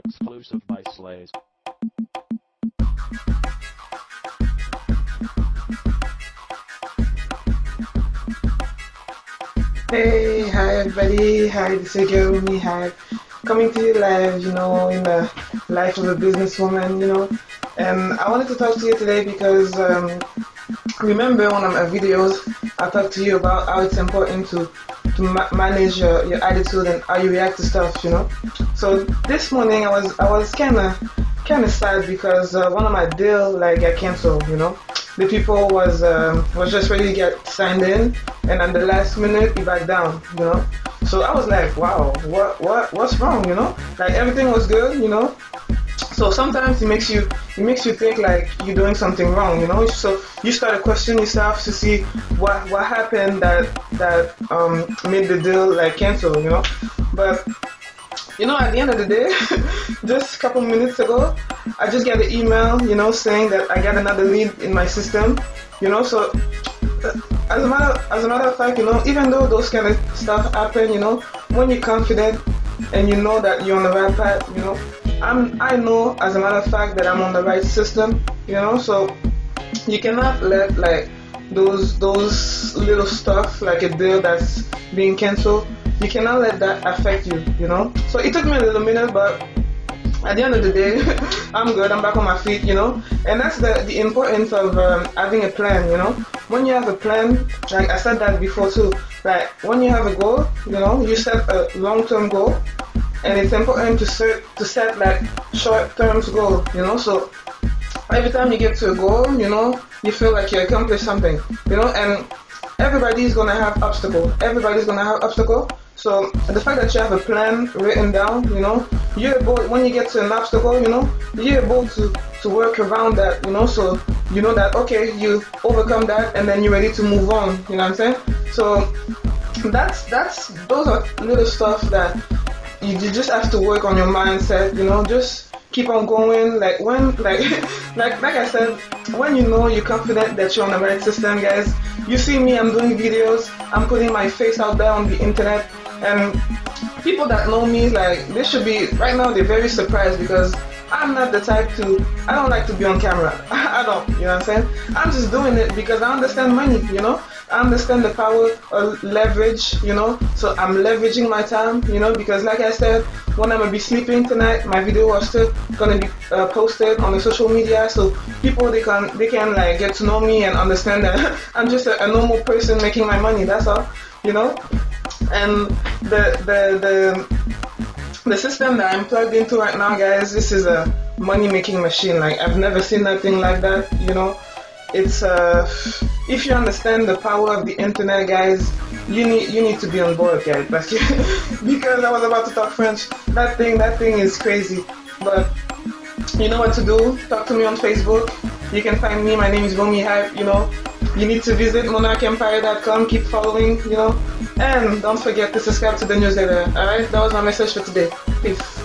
Exclusive by Slays. Hey, hi everybody. Hi, this is Jeremy. Hi, coming to you live, in the life of a businesswoman, And I wanted to talk to you today because remember one of my videos, I talked to you about how it's important to manage your attitude and how you react to stuff, So this morning I was kind of sad because one of my deal got canceled, The people was just ready to get signed in, and at the last minute he backed down, So I was like, wow, what's wrong, Like everything was good, So sometimes it makes you think like you're doing something wrong, So you start to question yourself to see what happened that made the deal cancel, But at the end of the day, just a couple minutes ago, I just got an email, saying that I got another lead in my system, So as a matter of fact, even though those kind of stuff happen, when you're confident and you know that you're on the right path, I know as a matter of fact that I'm on the right system, So you cannot let those little stuff like a deal that's being canceled. You cannot let that affect you, So it took me a little minute, but at the end of the day, I'm good. I'm back on my feet, And that's the importance of having a plan, When you have a plan, like I said that before too, like when you have a goal, you set a long-term goal, and it's important to set like short-term goal, So every time you get to a goal, you feel like you accomplished something, And everybody's gonna have obstacles. Everybody's gonna have obstacles. So the fact that you have a plan written down, you're able, when you get to an obstacle, you're able to work around that, So you know that, okay, you overcome that and then you're ready to move on, you know what I'm saying? So those are little stuff that you just have to work on your mindset, just keep on going. Like when, like I said, when you're confident that you're on the right system, guys, you see me, I'm doing videos, I'm putting my face out there on the internet, and people that know me, they should be, right now, they're very surprised because I'm not the type I don't like to be on camera. I don't, you know what I'm saying? I'm just doing it because I understand money, I understand the power of leverage, So I'm leveraging my time, because like I said, when I'm going to be sleeping tonight, my video are still going to be posted on the social media, so people, they can get to know me and understand that I'm just a normal person making my money, that's all, And the system that I'm plugged into right now, guys, this is a money-making machine. I've never seen nothing like that, It's if you understand the power of the internet, guys, you need to be on board, guys. Because I was about to talk French. That thing is crazy. But you know what to do. Talk to me on Facebook. You can find me. My name is Romy Hype. You need to visit monarchempire.com. Keep following. And don't forget to subscribe to the newsletter. Alright, that was my message for today. Peace.